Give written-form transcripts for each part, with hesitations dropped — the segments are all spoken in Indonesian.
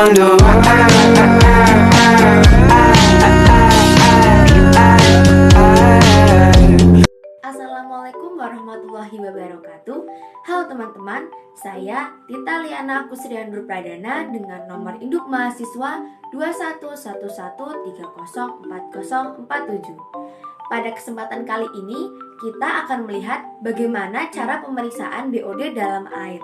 mundo. Assalamualaikum warahmatullahi wabarakatuh. Halo teman-teman, saya Tita Liana Kusriandur Pradana dengan nomor induk mahasiswa 2111304047. Pada kesempatan kali ini, kita akan melihat bagaimana cara pemeriksaan BOD dalam air.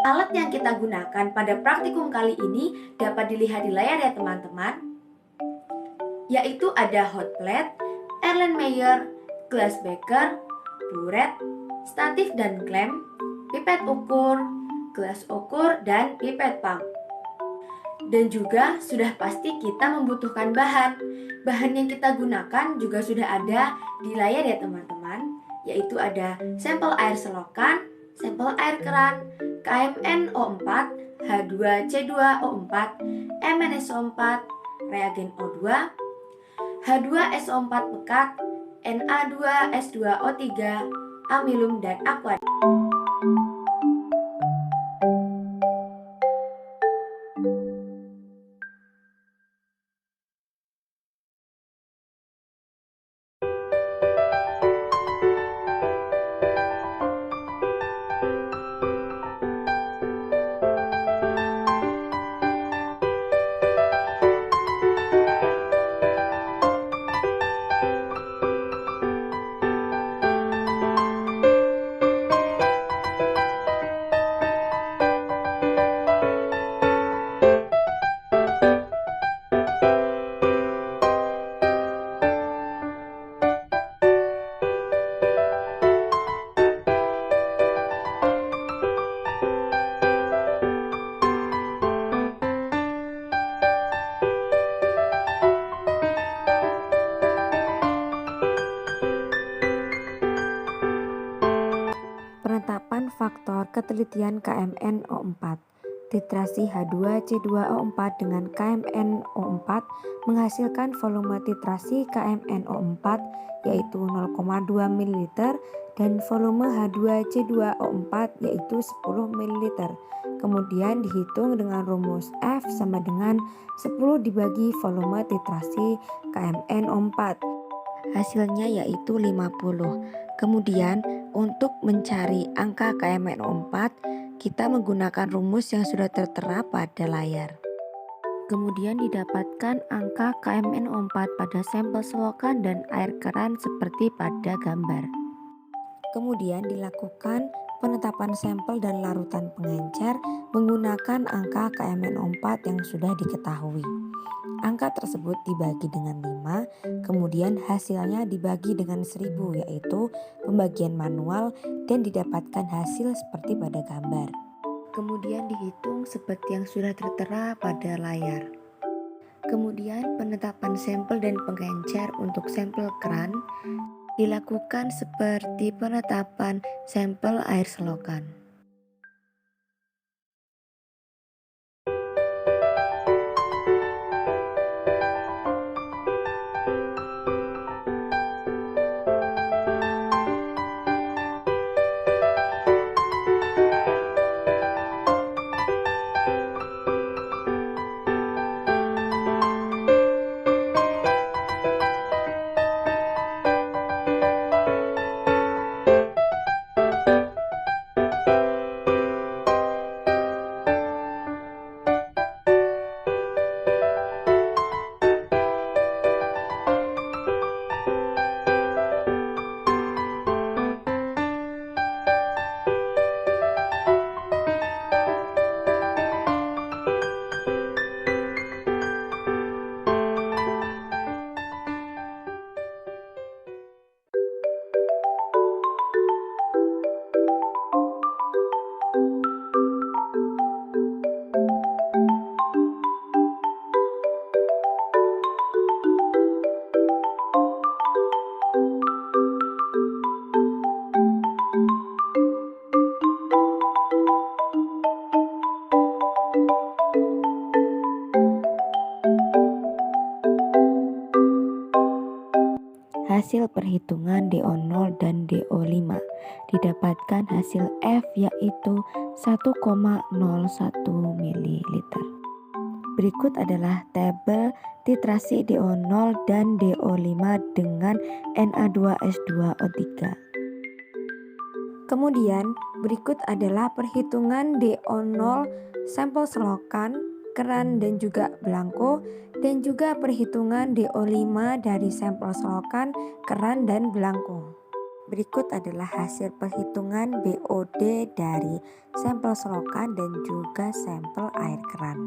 Alat yang kita gunakan pada praktikum kali ini dapat dilihat di layar ya teman-teman, yaitu ada hot plate, Erlenmeyer, glass beaker, buret, statif dan klem, pipet ukur, gelas ukur, dan pipet pump. Dan juga sudah pasti kita membutuhkan bahan. Bahan yang kita gunakan juga sudah ada di layar ya teman-teman, yaitu ada sampel air selokan, sampel air keran, KMNO4, H2C2O4, MnSO4, reagen O2, H2SO4 pekat, Na2S2O3, amilum, dan aqua. Penetapan faktor ketelitian KMNO4. Titrasi H2C2O4 dengan KMNO4 menghasilkan volume titrasi KMNO4 yaitu 0,2 ml dan volume H2C2O4 yaitu 10 ml. Kemudian dihitung dengan rumus F sama dengan 10 dibagi volume titrasi KMNO4. Hasilnya yaitu 50. Kemudian untuk mencari angka KMNO4, kita menggunakan rumus yang sudah tertera pada layar. Kemudian didapatkan angka KMNO4 pada sampel selokan dan air keran seperti pada gambar. Kemudian dilakukan penetapan sampel dan larutan pengencer menggunakan angka KMNO4 yang sudah diketahui. Angka tersebut dibagi dengan 5, kemudian hasilnya dibagi dengan 1000 yaitu pembagian manual dan didapatkan hasil seperti pada gambar. Kemudian dihitung seperti yang sudah tertera pada layar. Kemudian penetapan sampel dan pengencer untuk sampel keran dilakukan seperti penetapan sampel air selokan. hasil perhitungan DO0 dan DO5. Didapatkan hasil F yaitu 1,01 ml. Berikut adalah tabel titrasi DO0 dan DO5 dengan Na2S2O3. Kemudian berikut adalah perhitungan DO0 sampel selokan, keran dan juga belangko, dan juga perhitungan DO5 dari sampel selokan, keran dan belangko. Berikut adalah hasil perhitungan BOD dari sampel selokan dan juga sampel air keran.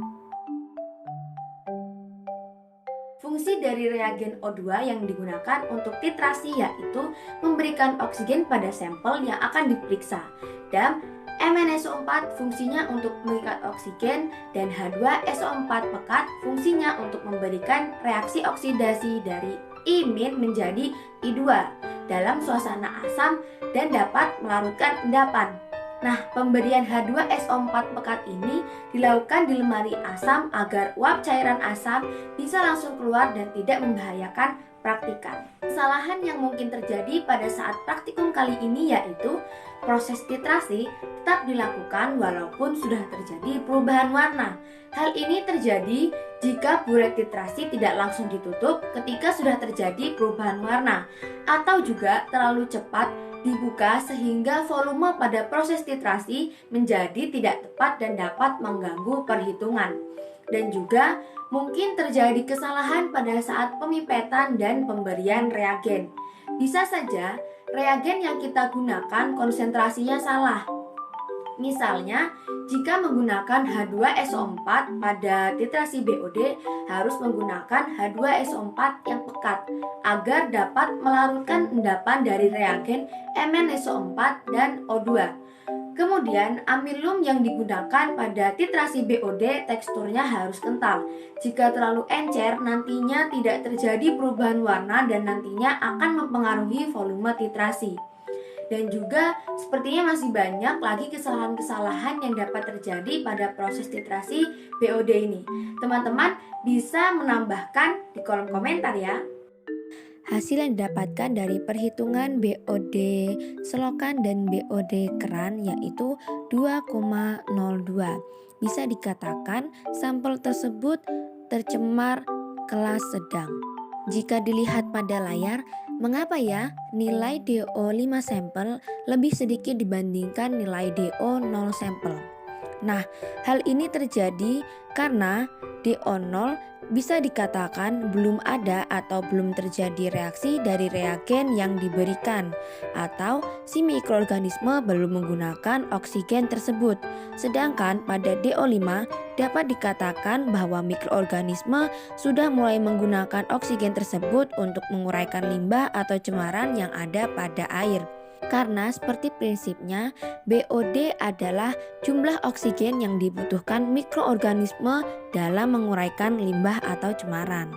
Fungsi dari reagen O2 yang digunakan untuk titrasi yaitu memberikan oksigen pada sampel yang akan diperiksa, dan MnSO4 fungsinya untuk mengikat oksigen, dan H2SO4 pekat fungsinya untuk memberikan reaksi oksidasi dari I- menjadi I2 dalam suasana asam dan dapat melarutkan endapan. Nah, pemberian H2SO4 pekat ini dilakukan di lemari asam agar uap cairan asam bisa langsung keluar dan tidak membahayakan praktikan. Kesalahan yang mungkin terjadi pada saat praktikum kali ini yaitu proses titrasi tetap dilakukan walaupun sudah terjadi perubahan warna. Hal ini terjadi jika buret titrasi tidak langsung ditutup ketika sudah terjadi perubahan warna, atau juga terlalu cepat dibuka sehingga volume pada proses titrasi menjadi tidak tepat dan dapat mengganggu perhitungan. Dan juga mungkin terjadi kesalahan pada saat pemipetan dan pemberian reagen. Bisa saja reagen yang kita gunakan konsentrasinya salah. Misalnya, jika menggunakan H2SO4 pada titrasi BOD harus menggunakan H2SO4 yang pekat agar dapat melarutkan endapan dari reagen MnSO4 dan O2. Kemudian, amilum yang digunakan pada titrasi BOD teksturnya harus kental. Jika terlalu encer, nantinya tidak terjadi perubahan warna dan nantinya akan mempengaruhi volume titrasi. Dan juga sepertinya masih banyak lagi kesalahan-kesalahan yang dapat terjadi pada proses titrasi BOD ini. Teman-teman bisa menambahkan di kolom komentar ya. Hasil yang didapatkan dari perhitungan BOD selokan dan BOD keran yaitu 2,02. Bisa dikatakan sampel tersebut tercemar kelas sedang. Jika dilihat pada layar, mengapa ya nilai DO5 sampel lebih sedikit dibandingkan nilai DO0 sampel? Nah, hal ini terjadi karena DO0 bisa dikatakan belum ada atau belum terjadi reaksi dari reagen yang diberikan, atau si mikroorganisme belum menggunakan oksigen tersebut. Sedangkan pada DO5 dapat dikatakan bahwa mikroorganisme sudah mulai menggunakan oksigen tersebut untuk menguraikan limbah atau cemaran yang ada pada air. Karena seperti prinsipnya, BOD adalah jumlah oksigen yang dibutuhkan mikroorganisme dalam menguraikan limbah atau cemaran.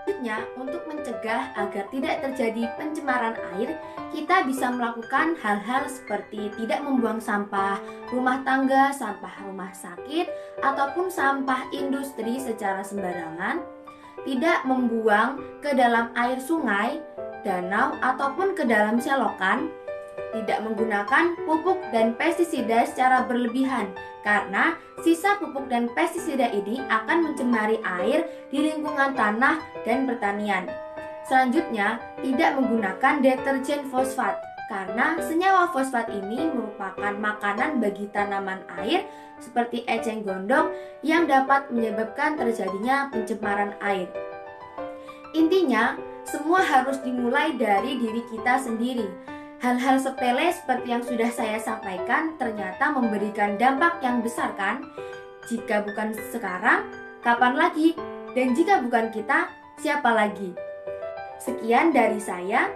Selanjutnya, untuk mencegah agar tidak terjadi pencemaran air, kita bisa melakukan hal-hal seperti tidak membuang sampah rumah tangga, sampah rumah sakit, ataupun sampah industri secara sembarangan, tidak membuang ke dalam air sungai, danau, ataupun ke dalam selokan, tidak menggunakan pupuk dan pestisida secara berlebihan karena sisa pupuk dan pestisida ini akan mencemari air di lingkungan tanah dan pertanian. Selanjutnya, tidak menggunakan deterjen fosfat karena senyawa fosfat ini merupakan makanan bagi tanaman air seperti eceng gondok yang dapat menyebabkan terjadinya pencemaran air. Intinya, semua harus dimulai dari diri kita sendiri. Hal-hal sepele seperti yang sudah saya sampaikan ternyata memberikan dampak yang besar kan? Jika bukan sekarang, kapan lagi? Dan jika bukan kita, siapa lagi? Sekian dari saya.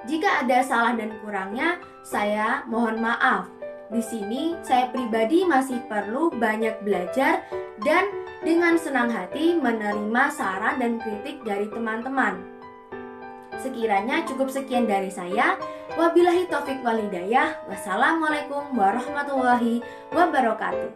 Jika ada salah dan kurangnya, saya mohon maaf. Di sini saya pribadi masih perlu banyak belajar dan dengan senang hati menerima saran dan kritik dari teman-teman. Sekiranya cukup sekian dari saya. Wabillahi taufik wal hidayah. Wassalamualaikum warahmatullahi wabarakatuh.